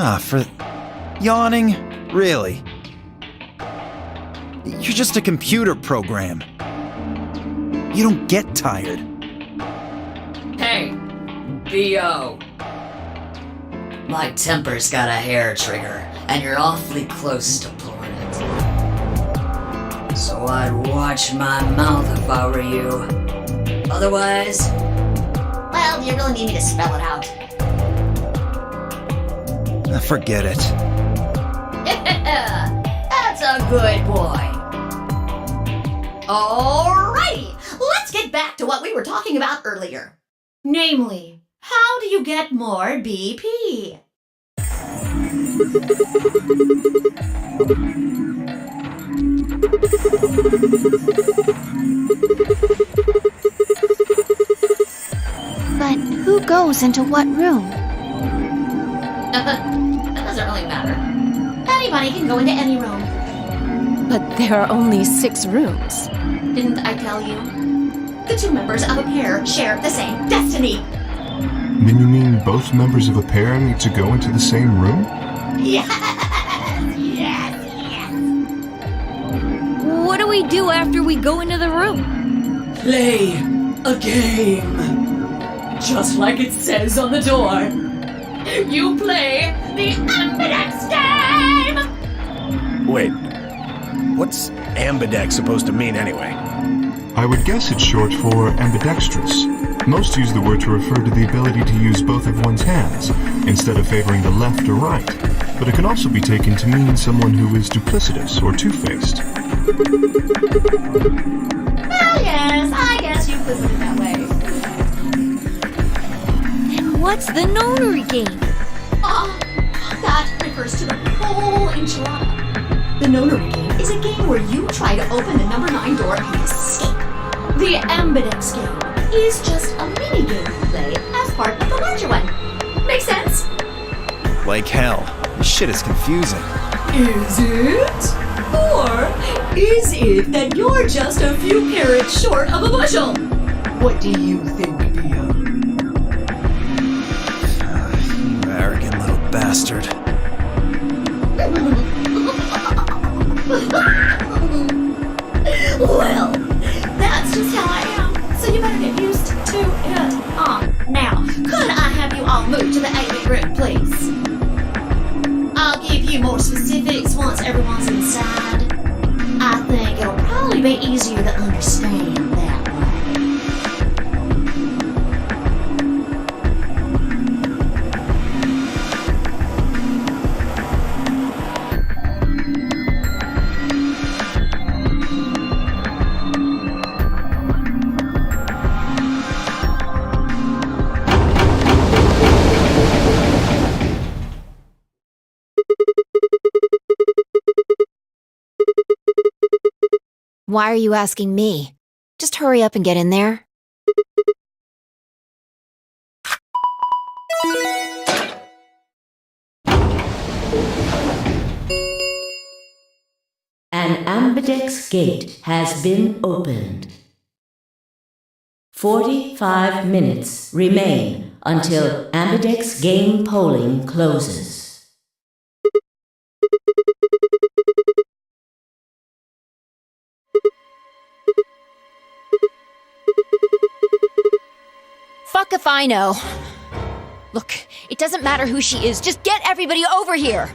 For yawning? Really? You're just a computer program. You don't get tired. Hey, B.O. My temper's got a hair trigger, and you're awfully close to pulling it. So I'd watch my mouth if I were you. Otherwise... well, you're gonna need me to spell it out. Forget it. That's a good boy. Alrighty, let's get back to what we were talking about earlier. Namely, how do you get more BP? But who goes into what room? That doesn't really matter. Anybody can go into any room. But there are only 6 rooms. Didn't I tell you? The 2 members of a pair share the same destiny. Then you mean both members of a pair need to go into the same room? Yes. What do we do after we go into the room? Play a game. Just like it says on the door. You play the Ambidex game! Wait, what's ambidex supposed to mean anyway? I would guess it's short for ambidextrous. Most use the word to refer to the ability to use both of one's hands, instead of favoring the left or right. But it can also be taken to mean someone who is duplicitous or two-faced. Well, yes, I guess you could put it that way. And what's the nonary game? That refers to the whole enchilada. The nonary game is a game where you try to open the number 9 door and escape. The Ambidex game is just a mini game you play as part of the larger one. Make sense? Like hell. This shit is confusing. Is it? Or is it that you're just a few carrots short of a bushel? What do you think, B.O.? You arrogant little bastard. Well, that's just how I am. So you better get used to it. Now, could I have you all move to the 8-bit room, please? I'll give you more specifics once everyone's inside. I think it'll probably be easier to understand that way. Why are you asking me? Just hurry up and get in there. An Ambidex gate has been opened. 45 minutes remain until Ambidex game polling closes. Fuck if I know. Look, it doesn't matter who she is. Just get everybody over here.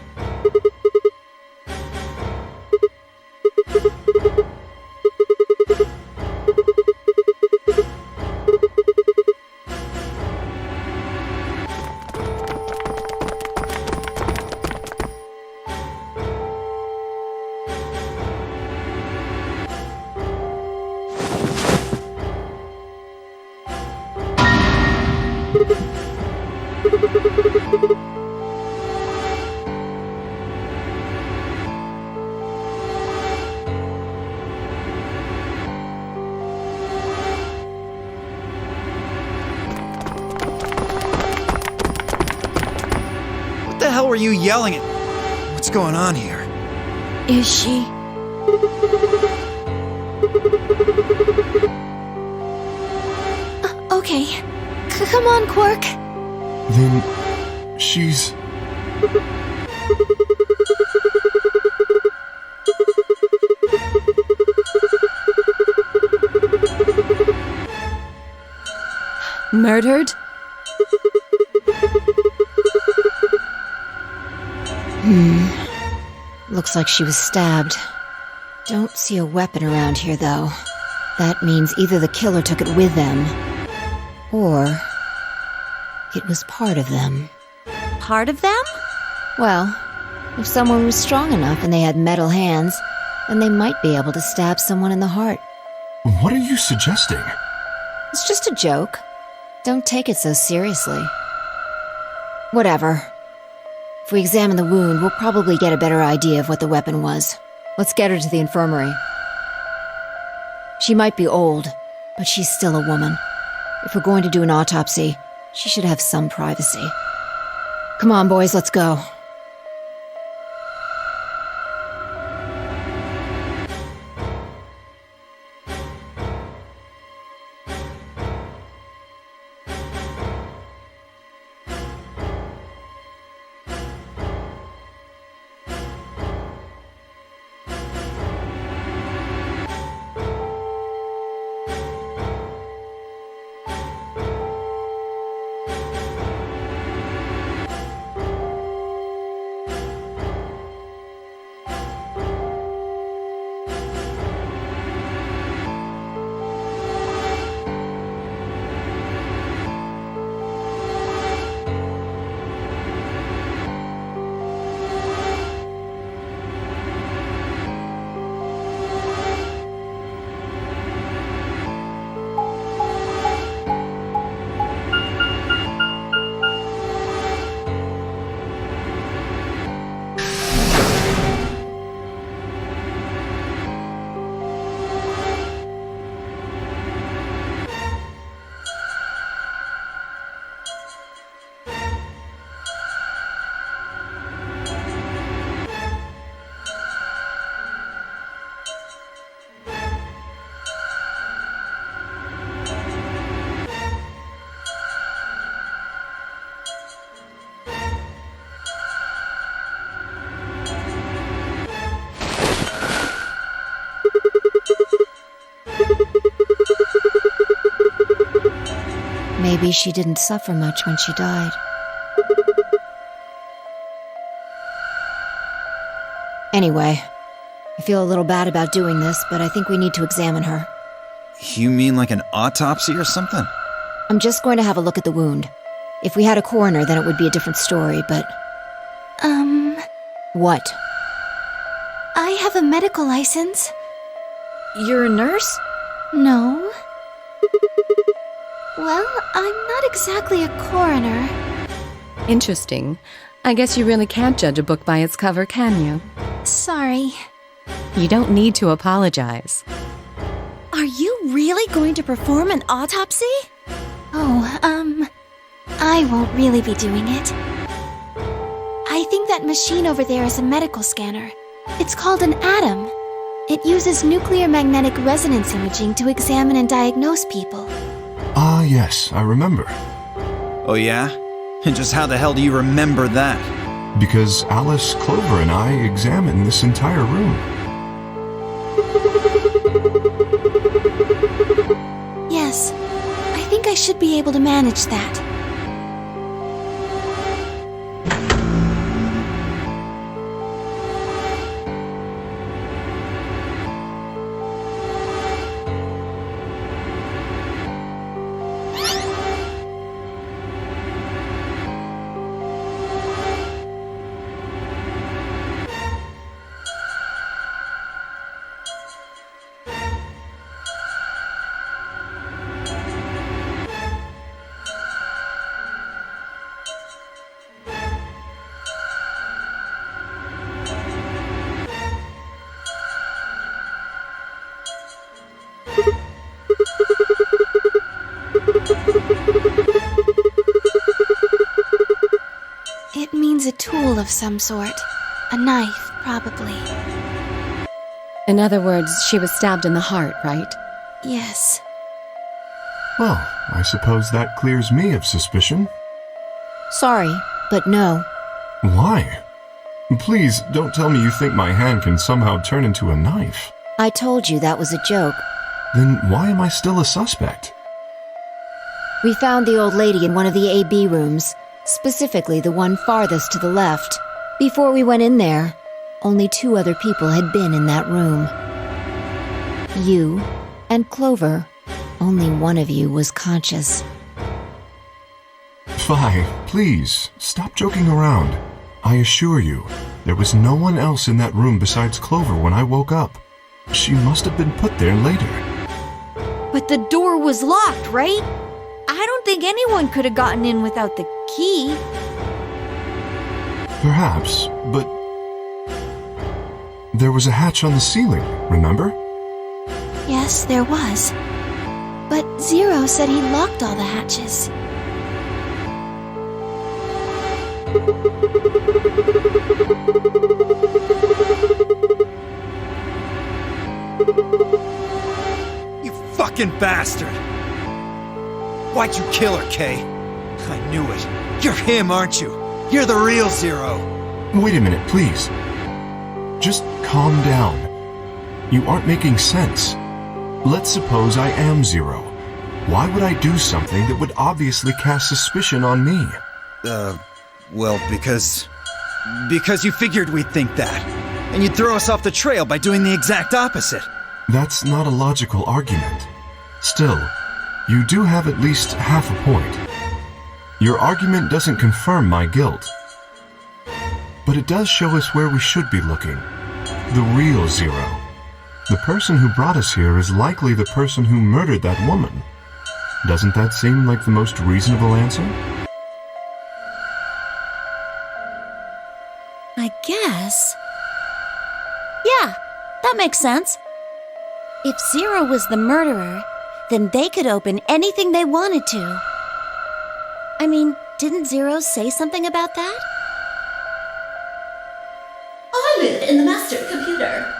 What the hell were you yelling at? What's going on here? Is she? Okay. Come on, Quark. Then she's... Murdered? Looks like she was stabbed. Don't see a weapon around here, though. That means either the killer took it with them, or it was part of them. Part of them? Well, if someone was strong enough and they had metal hands, then they might be able to stab someone in the heart. What are you suggesting? It's just a joke. Don't take it so seriously. Whatever. If we examine the wound, we'll probably get a better idea of what the weapon was. Let's get her to the infirmary. She might be old, but she's still a woman. If we're going to do an autopsy, she should have some privacy. Come on, boys, let's go. Maybe she didn't suffer much when she died. Anyway, I feel a little bad about doing this, but I think we need to examine her. You mean like an autopsy or something? I'm just going to have a look at the wound. If we had a coroner, then it would be a different story, but... What? I have a medical license. You're a nurse? No. Well, I'm not exactly a coroner. Interesting. I guess you really can't judge a book by its cover, can you? Sorry. You don't need to apologize. Are you really going to perform an autopsy? Oh, I won't really be doing it. I think that machine over there is a medical scanner. It's called an ATOM. It uses nuclear magnetic resonance imaging to examine and diagnose people. Ah, yes, I remember. Oh yeah? And just how the hell do you remember that? Because Alice, Clover, and I examined this entire room. Yes, I think I should be able to manage that. It means a tool of some sort. A knife, probably. In other words, she was stabbed in the heart, right? Yes. Well, I suppose that clears me of suspicion. Sorry, but no. Why? Please, don't tell me you think my hand can somehow turn into a knife. I told you that was a joke. Then why am I still a suspect? We found the old lady in one of the AB rooms, specifically the one farthest to the left. Before we went in there, only 2 other people had been in that room. You and Clover. Only one of you was conscious. Fi, please, stop joking around. I assure you, there was no one else in that room besides Clover when I woke up. She must have been put there later. But the door was locked, right? I don't think anyone could have gotten in without the key. Perhaps, but there was a hatch on the ceiling, remember? Yes, there was. But Zero said he locked all the hatches. You fucking bastard! Why'd you kill her, Kay? I knew it. You're him, aren't you? You're the real Zero. Wait a minute, please. Just calm down. You aren't making sense. Let's suppose I am Zero. Why would I do something that would obviously cast suspicion on me? Well, because you figured we'd think that. And you'd throw us off the trail by doing the exact opposite. That's not a logical argument. Still, you do have at least half a point. Your argument doesn't confirm my guilt. But it does show us where we should be looking. The real Zero. The person who brought us here is likely the person who murdered that woman. Doesn't that seem like the most reasonable answer? I guess. Yeah, that makes sense. If Zero was the murderer, then they could open anything they wanted to. I mean, didn't Zero say something about that? I live in the master computer.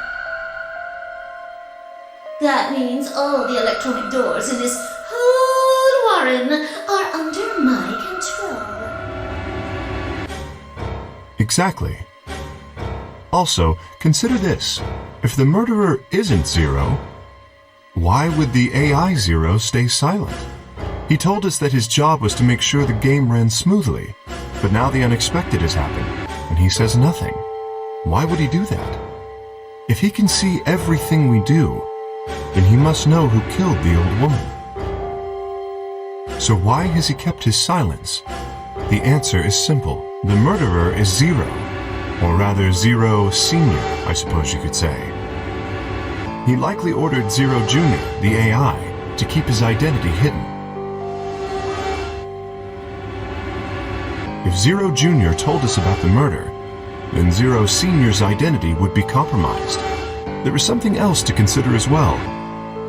That means all the electronic doors in this whole warren are under my control. Exactly. Also, consider this. If the murderer isn't Zero, why would the AI Zero stay silent? He told us that his job was to make sure the game ran smoothly, but now the unexpected has happened, and he says nothing. Why would he do that? If he can see everything we do, then he must know who killed the old woman. So why has he kept his silence? The answer is simple. The murderer is Zero, or rather Zero Senior, I suppose you could say. He likely ordered Zero Jr., the AI, to keep his identity hidden. If Zero Jr. told us about the murder, then Zero Senior's identity would be compromised. There is something else to consider as well.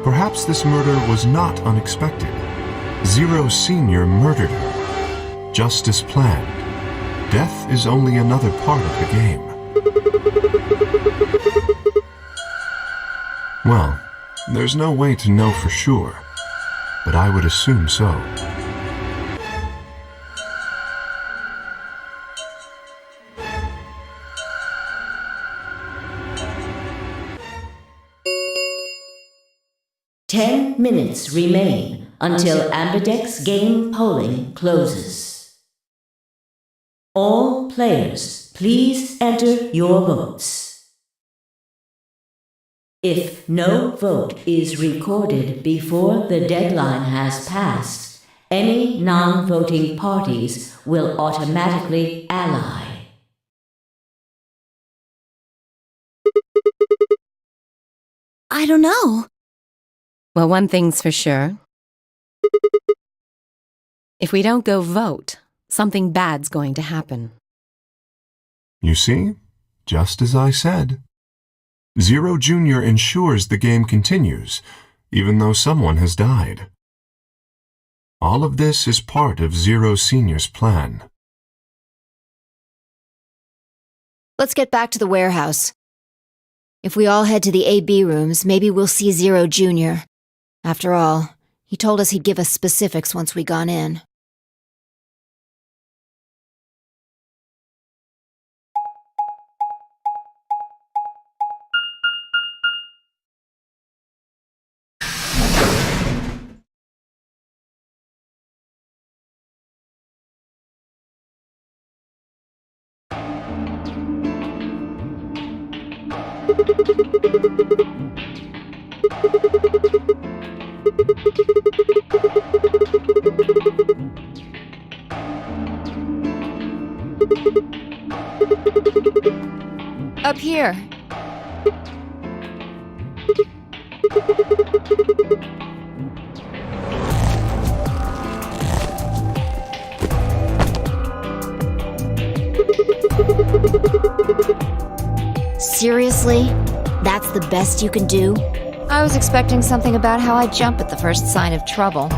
Perhaps this murder was not unexpected. Zero Senior murdered her, just as planned. Death is only another part of the game. Well, there's no way to know for sure, but I would assume so. Ten minutes remain until Ambidex game polling closes. All players, please enter your votes. If no vote is recorded before the deadline has passed, any non-voting parties will automatically ally. I don't know. Well, one thing's for sure. If we don't go vote, something bad's going to happen. You see? Just as I said. Zero Jr. ensures the game continues, even though someone has died. All of this is part of Zero Senior's plan. Let's get back to the warehouse. If we all head to the AB rooms, maybe we'll see Zero Jr. After all, he told us he'd give us specifics once we gone in. Up here. Seriously? That's the best you can do? I was expecting something about how I jump at the first sign of trouble.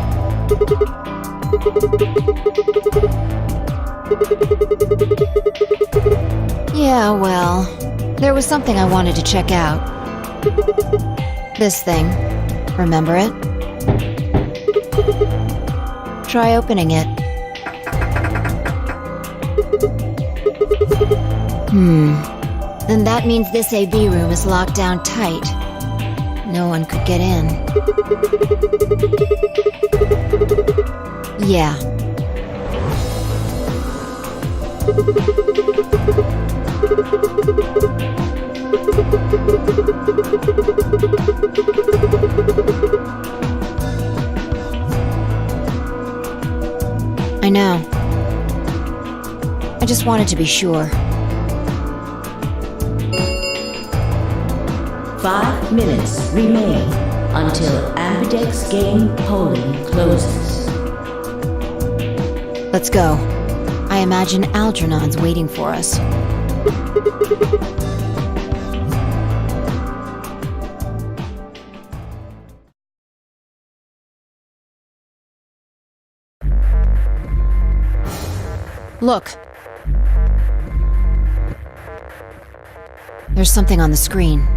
Yeah, well, there was something I wanted to check out. This thing. Remember it? Try opening it. Then that means this AV room is locked down tight. No one could get in. Yeah. I know. I just wanted to be sure. 5 minutes remain until Ambidex game polling closes. Let's go. I imagine Algernon's waiting for us. Look. There's something on the screen.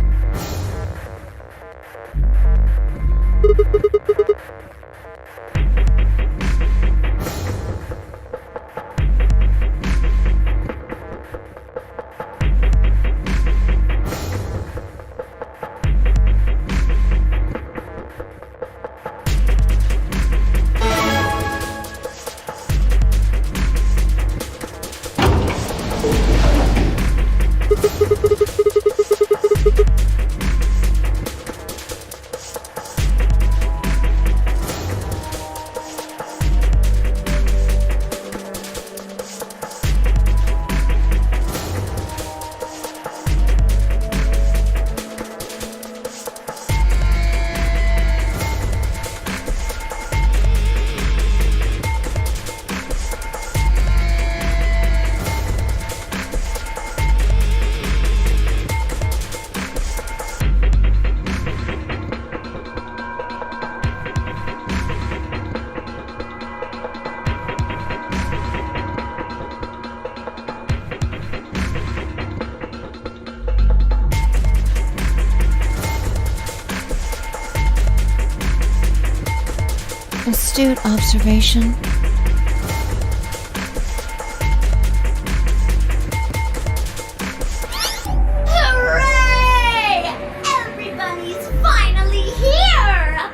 Astute observation. Hooray! Everybody's finally here!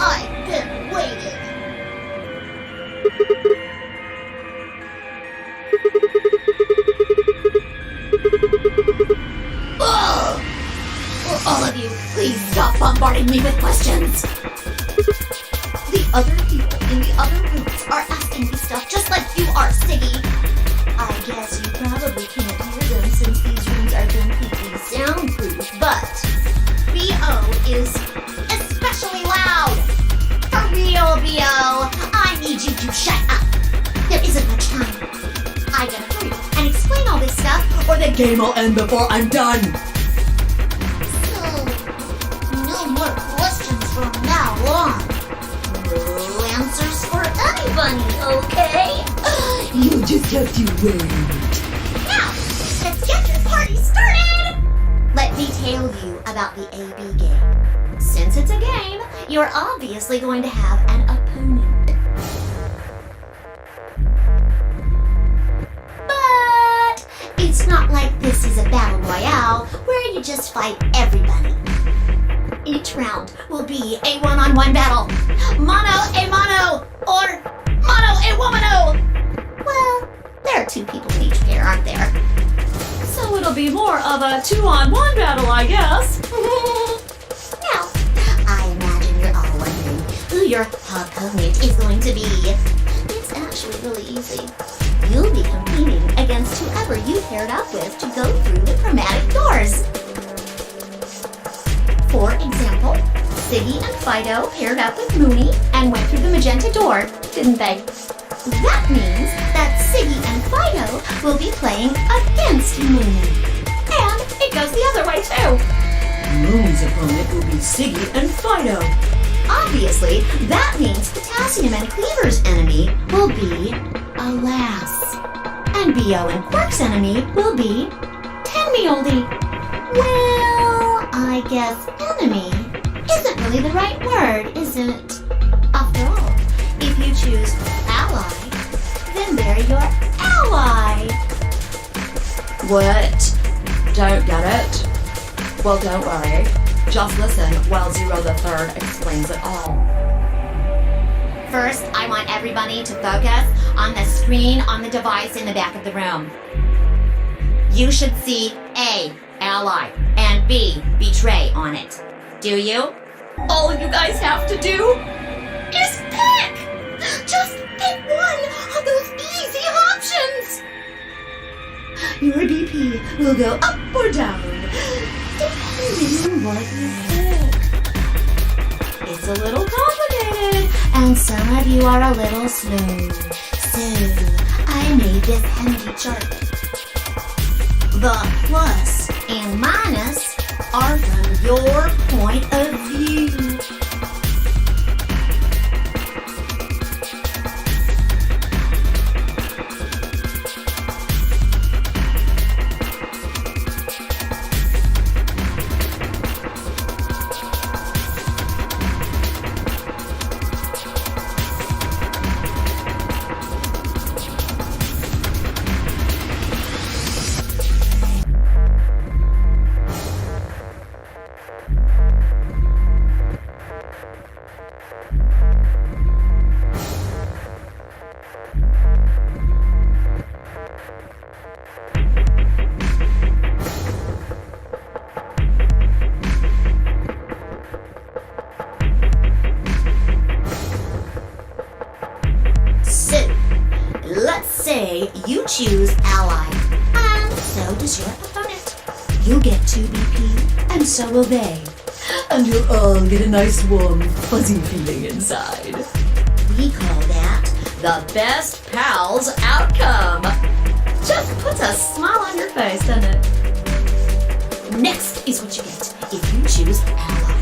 I've been waiting. Will all of you please stop bombarding me with questions? The other people in the other rooms are asking me stuff just like you are, Siggy. I guess you probably can't hear them since these rooms are completely soundproof, but B.O. is especially loud. For real, B.O., I need you to shut up. There isn't much time. I gotta hurry and explain all this stuff, or the game will end before I'm done. So, no more questions from now on. No answers for anybody, okay? You just have to wait. Now, let's get this party started! Let me tell you about the AB game. Since it's a game, you're obviously going to have an opponent. It's not like this is a battle royale where you just fight everybody. Each round will be a one-on-one battle. Mono a mono, or mono a womano. Well, there are two people in each pair, aren't there? So it'll be more of a two-on-one battle, I guess. Now, I imagine you're all wondering who your opponent is going to be. It's actually really easy. You'll be competing against whoever you paired up with to go through the chromatic doors. For example, Siggy and Fido paired up with Mooney and went through the magenta door, didn't they? That means that Siggy and Fido will be playing against Mooney. And it goes the other way too. Mooney's opponent will be Siggy and Fido. Obviously, that means Potassium and Cleaver's enemy will be Alas. And Bo and Quark's enemy will be Tenmioldi. Well, I guess enemy isn't really the right word, is it? After all, if you choose ally, then they're your ally. What? Don't get it? Well, don't worry. Just listen while Zero the Third explains it all. First, I want everybody to focus on the screen on the device in the back of the room. You should see A, ally, and B, betray on it. Do you? All you guys have to do Is pick! Just pick one of those easy options! your BP will go up or down, depending on what you pick. It's a little complicated, and some of you are a little slow. So, I made this handy chart. The plus and minus are from your point of view. Say you choose ally, and so does your opponent. You get 2 BP, and so will they. And you'll all get a nice warm, fuzzy feeling inside. We call that the best pals outcome. Just puts a smile on your face, doesn't it? Next is what you get if you choose ally,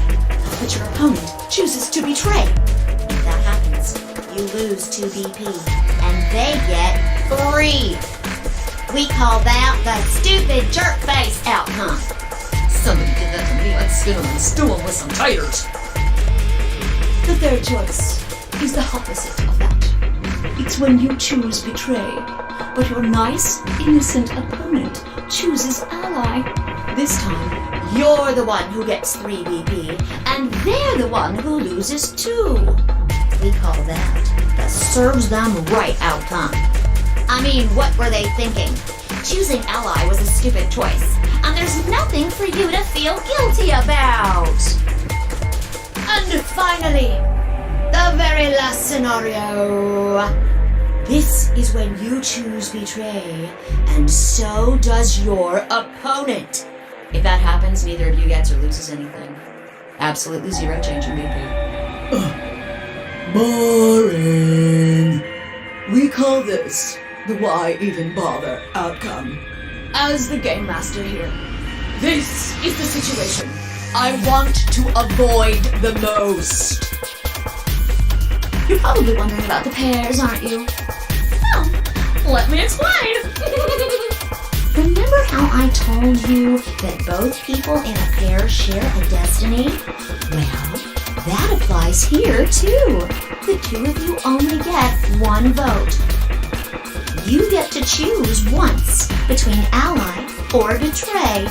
but your opponent chooses to betray. If that happens, you lose 2 BP, and they get 3. We call that the stupid jerk face outcome. Somebody did that to me. I'd spin them and stew them with some taters. The third choice is the opposite of that. It's when you choose betray, but your nice, innocent opponent chooses ally. This time, you're the one who gets 3 BP, and they're the one who loses 2. We call that the serves them right outcome. I mean, what were they thinking? Choosing ally was a stupid choice, and there's nothing for you to feel guilty about. And finally, the very last scenario. This is when you choose betray, and so does your opponent. If that happens, neither of you gets or loses anything. Absolutely 0 change in BP. Boring. We call this the why even bother outcome. As the game master here, this is the situation I want to avoid the most. You're probably wondering about the pairs, aren't you? Well, let me explain. Remember how I told you that both people in a pair share a destiny? Well, that applies here too. The 2 of you only get 1 vote. You get to choose once between ally or betray.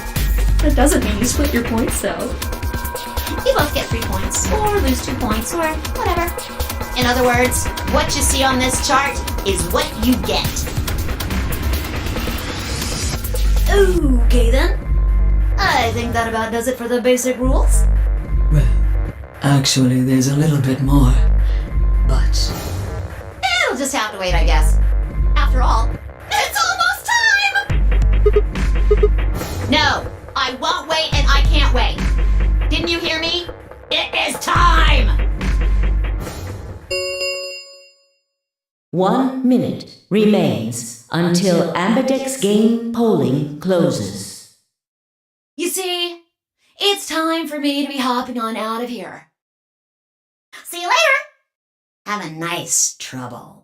That doesn't mean you split your points though. If both get 3 points, or lose 2 points, or whatever. In other words, what you see on this chart is what you get. Okay then. I think that about does it for the basic rules. Well, actually, there's a little bit more. But It'll just have to wait, I guess. After all, it's almost time! No, I won't wait and I can't wait. Didn't you hear me? It is time! 1 minute remains until Ambidex game polling closes. You see, it's time for me to be hopping on out of here. See you later! Have a nice trouble.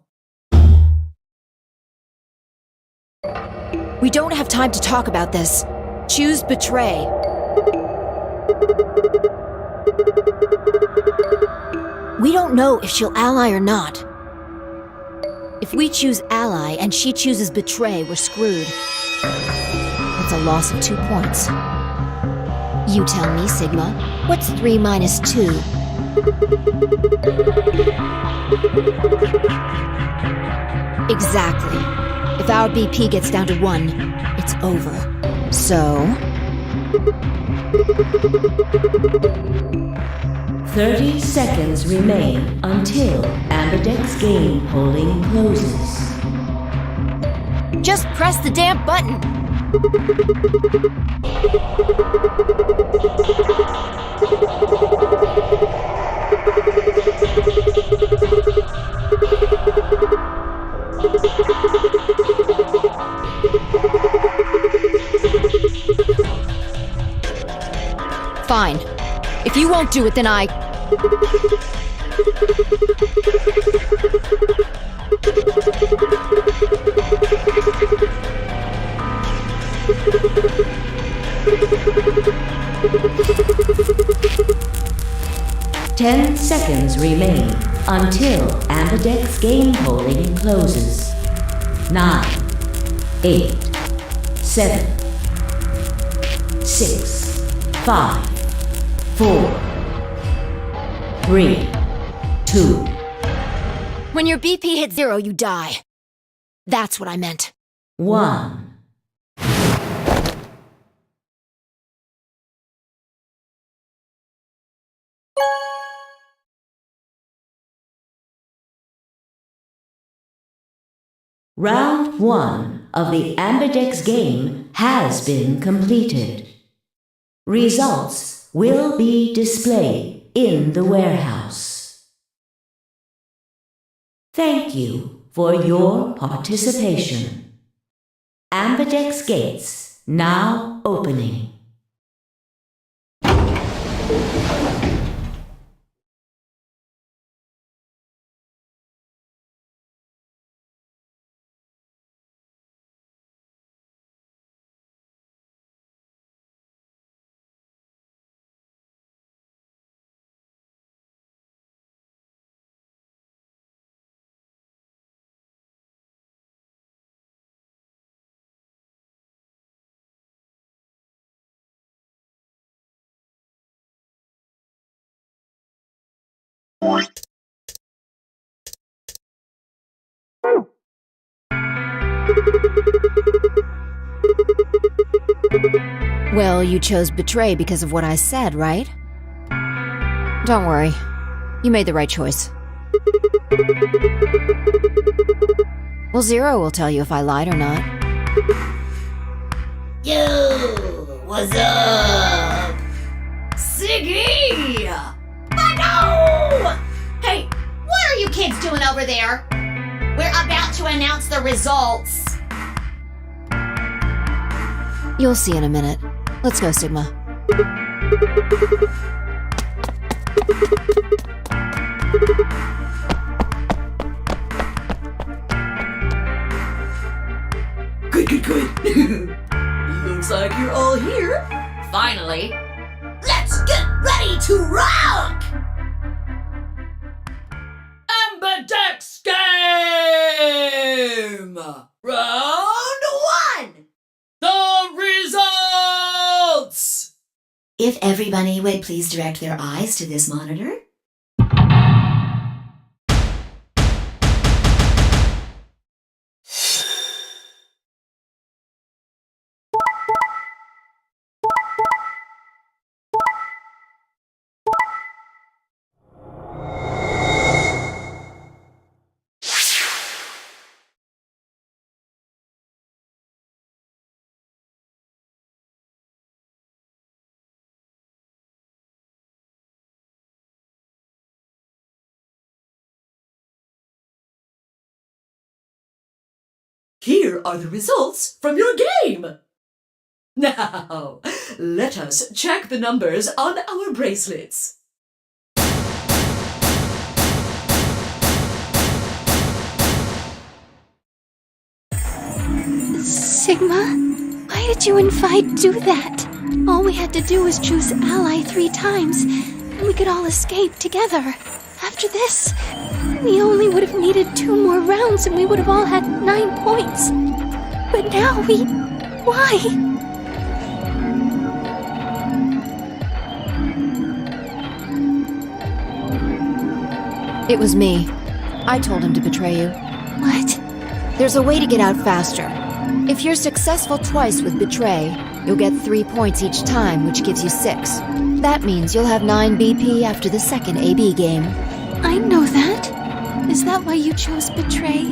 We don't have time to talk about this. Choose betray. We don't know if she'll ally or not. If we choose ally and she chooses betray, we're screwed. It's a loss of 2 points. You tell me, Sigma, what's 3 minus 2? Exactly. If our BP gets down to 1, it's over. So... 30 seconds remain until Ambidex game polling closes. just press the damn button! Fine. If you won't do it, then I... Ten seconds remain until Ambidex game polling closes. 9, 8, 7, 6, 5, 4, 3, 2. When your BP hits 0, you die. That's what I meant. 1. Round 1 of the Ambidex game has been completed. Results will be displayed in the warehouse. Thank you for your participation. Ambidex gates now opening. Well, you chose betray because of what I said, right? Don't worry. You made the right choice. Well, Zero will tell you if I lied or not. Yo, what's up? Siggy! But no! Hey, what are you kids doing over there? We're about to announce the results. You'll see in a minute. Let's go, Sigma. Good. Looks like you're all here. Finally, let's get ready to rock! Ambidex game! Round 1! The results! If everybody would please direct their eyes to this monitor. Here are the results from your game! Now, let us check the numbers on our bracelets. Sigma, why did you and Vi do that? All we had to do was choose ally 3 times, and we could all escape together. After this, we only would have needed 2 more rounds and we would have all had 9 points. But now why? It was me. I told him to betray you. What? There's a way to get out faster. If you're successful twice with Betray, you'll get 3 points each time, which gives you 6. That means you'll have 9 BP after the second AB game. I know that. Is that why you chose Betray?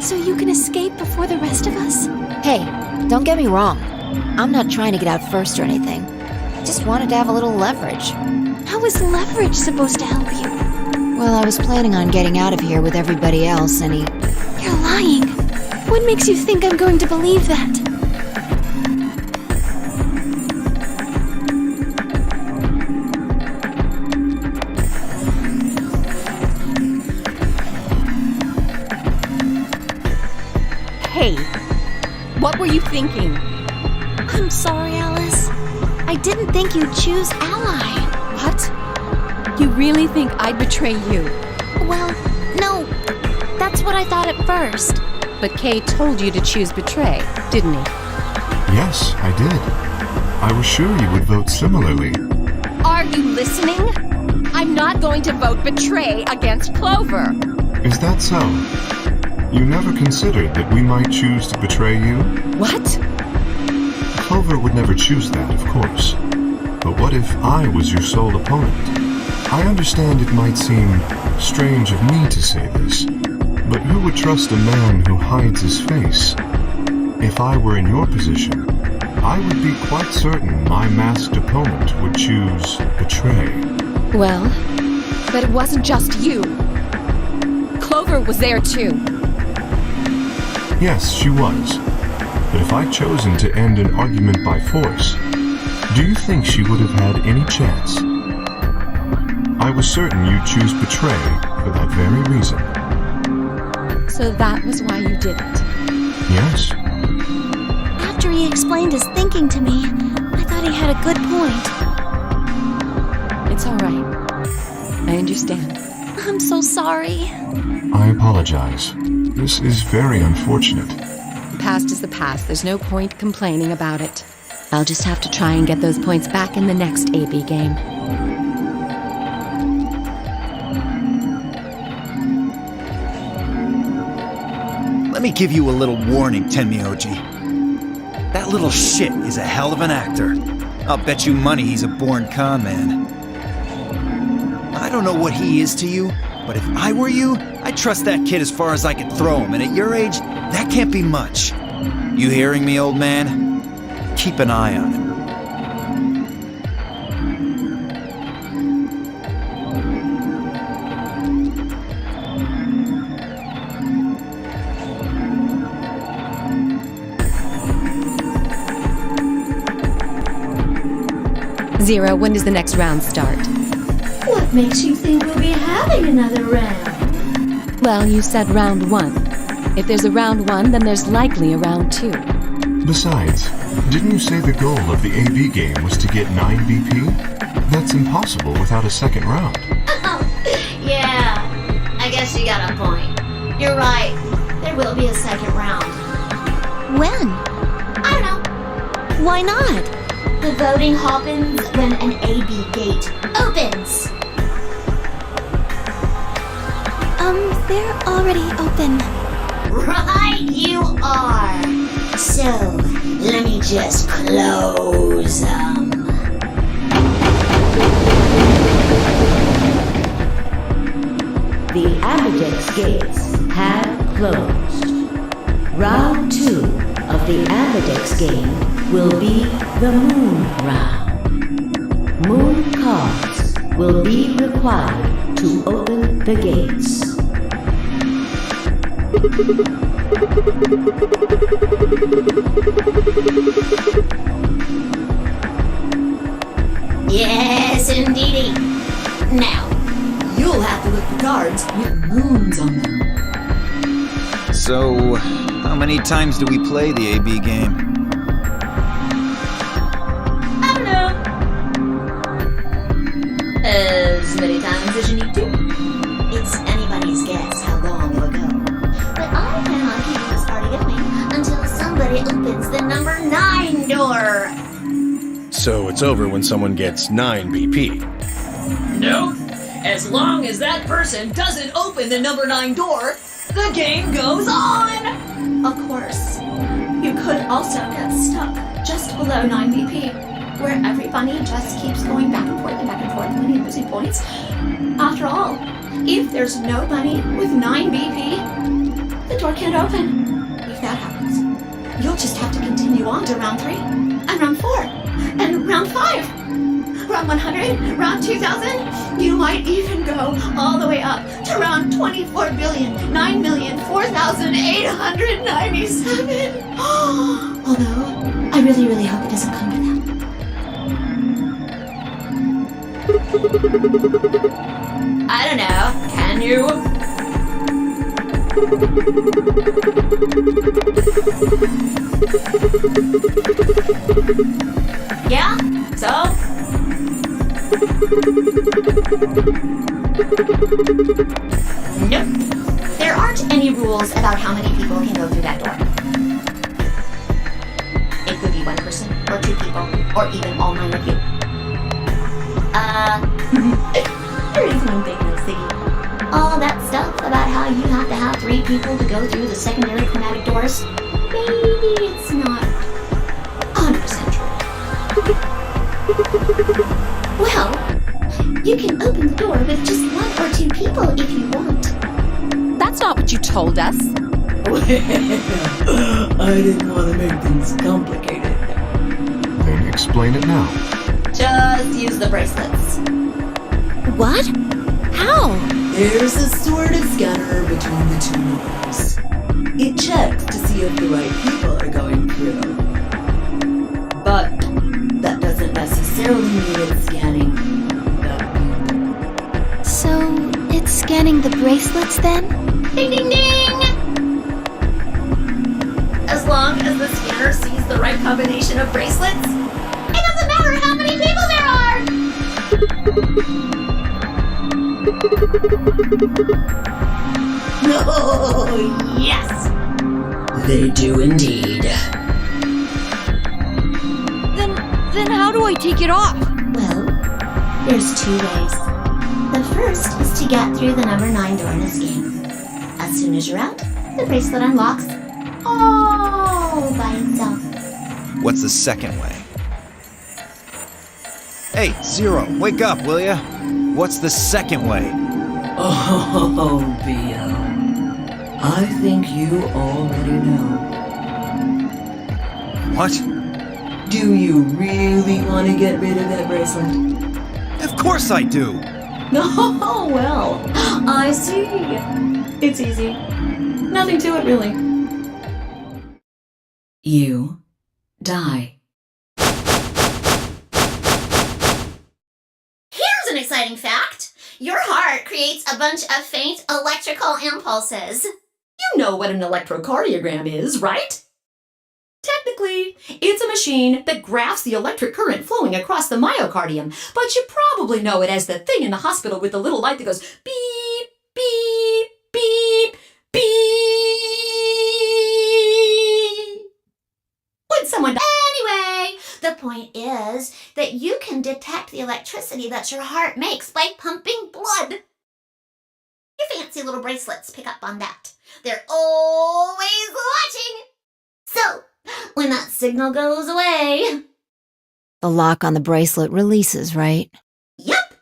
So you can escape before the rest of us? Hey, don't get me wrong. I'm not trying to get out first or anything. Just wanted to have a little leverage. How is leverage supposed to help you? Well, I was planning on getting out of here with everybody else, and You're lying. What makes you think I'm going to believe that? Hey, what were you thinking? I'm sorry, Alice. I didn't think you'd choose ally. What? You really think I'd betray you? Well, no. That's what I thought at first. But Kay told you to choose betray, didn't he? Yes, I did. I was sure you would vote similarly. Are you listening? I'm not going to vote betray against Clover. Is that so? You never considered that we might choose to betray you? What? Clover would never choose that, of course. But what if I was your sole opponent? I understand it might seem strange of me to say this, but who would trust a man who hides his face? If I were in your position, I would be quite certain my masked opponent would choose betray. Well, but it wasn't just you. Clover was there too. Yes, she was. But if I'd chosen to end an argument by force, do you think she would have had any chance? I was certain you'd choose betray for that very reason. So that was why you did it? Yes. After he explained his thinking to me, I thought he had a good point. It's all right. I understand. I'm so sorry. I apologize. This is very unfortunate. The past is the past. There's no point complaining about it. I'll just have to try and get those points back in the next AB game. Let me give you a little warning, Tenmyoji. That little shit is a hell of an actor. I'll bet you money he's a born con man. I don't know what he is to you, but if I were you, I'd trust that kid as far as I could throw him, and at your age, that can't be much. You hearing me, old man? Keep an eye on him. Zero, when does the next round start? What makes you think we'll be having another round? Well, you said round 1. If there's a round 1, then there's likely a round 2. Besides, didn't you say the goal of the AB game was to get 9 BP? That's impossible without a second round. Yeah, I guess you got a point. You're right. There will be a second round. When? I don't know. Why not? The voting happens when an AB gate opens. They're already open. Right you are. So, let me just close them. The Ambidex gates have closed. Round 2 of the Ambidex game will be the Moon Round. Moon cards will be required to open the gates. Yes, indeedy. Now, You'll have to look for cards with moons on them. So, how many times do we play the AB game? I don't know. As many times as you need to. It's anybody's guess how long it'll go. But I plan on keeping this party going until somebody opens the number 9 door. So it's over when someone gets 9 BP. Nope. As long as that person doesn't open the number 9 door, the game goes on! Of course, you could also get stuck just below 9 BP, where every bunny just keeps going back and forth, winning and losing points. After all, if there's no bunny with 9 BP, the door can't open. If that happens, you'll just have to continue on to round 3, and round 4, and round 5. Round 100, round 2000, you might even go all the way up to round 24,009,004,897. Although, I really, really hope it doesn't come to that. I don't know, can you? Yeah? So? Nope. There aren't any rules about how many people can go through that door. It could be 1 person, or 2 people, or even all 9 of you. There is one thing though, Siggy. All that stuff about how you have to have 3 people to go through the secondary chromatic doors, maybe it's not 100% true. Well, you can open the door with just 1 or 2 people if you want. That's not what you told us. I didn't want to make things complicated. Then explain it now. Just use the bracelets. What? How? There's a sort of scanner between the 2 doors. It checks to see if the right people are going through. But that doesn't necessarily mean it's scanning the people. So, it's scanning the bracelets then? Ding ding ding! As long as the scanner sees the right combination of bracelets, it doesn't matter how many people there are! Oh, yes! They do indeed. Then how do I take it off? Well, there's 2 ways. The first is to get through the number 9 door in this game. As soon as you're out, the bracelet unlocks all by itself. What's the second way? Hey, Zero, wake up, will ya? What's the second way? Oh, Bio. I think you already know. What? Do you really want to get rid of that bracelet? Of course I do! Oh, well, I see. It's easy. Nothing to it, really. You die. Here's an exciting fact. Your heart creates a bunch of faint electrical impulses. You know what an electrocardiogram is, right? Technically, it's a machine that graphs the electric current flowing across the myocardium, but you probably know it as the thing in the hospital with the little light that goes beep, beep, beep, beep. When someone dies. Anyway, the point is, detect the electricity that your heart makes by pumping blood. Your fancy little bracelets pick up on that. They're always watching. So, when that signal goes away... The lock on the bracelet releases, right? Yep.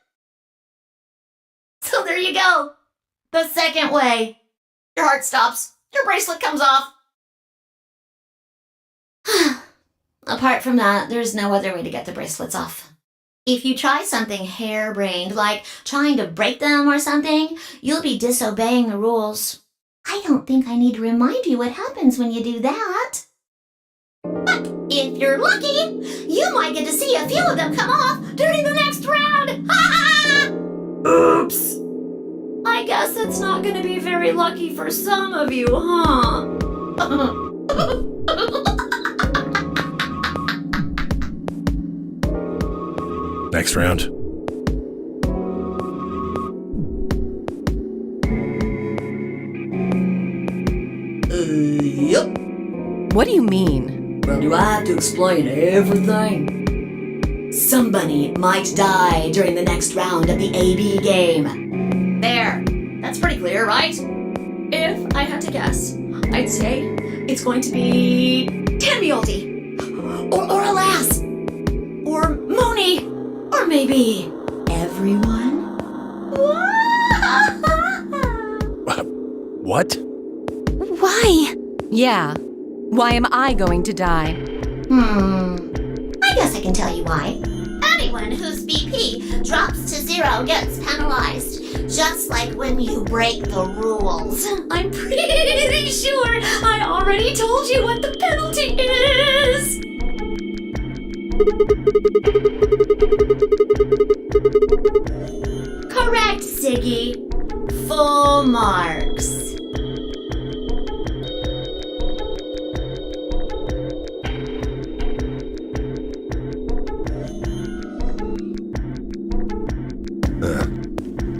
So there you go. The second way. Your heart stops. Your bracelet comes off. Apart from that, there's no other way to get the bracelets off. If you try something harebrained, like trying to break them or something, you'll be disobeying the rules. I don't think I need to remind you what happens when you do that. But if you're lucky, you might get to see a few of them come off during the next round. Oops. I guess it's not going to be very lucky for some of you, huh? Next round. Yep. What do you mean? Well, do I have to explain everything? Somebody might die during the next round of the AB game. There. That's pretty clear, right? If I had to guess, I'd say it's going to be Tenmyolti. Or Alas. Or Mooney. Or maybe everyone. What? Why? Yeah. Why am I going to die? I guess I can tell you why. Anyone whose BP drops to 0 gets penalized. Just like when you break the rules. I'm pretty sure I already told you what the penalty is. Correct, Siggy. Full marks.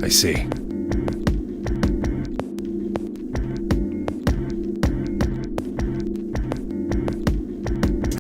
I see.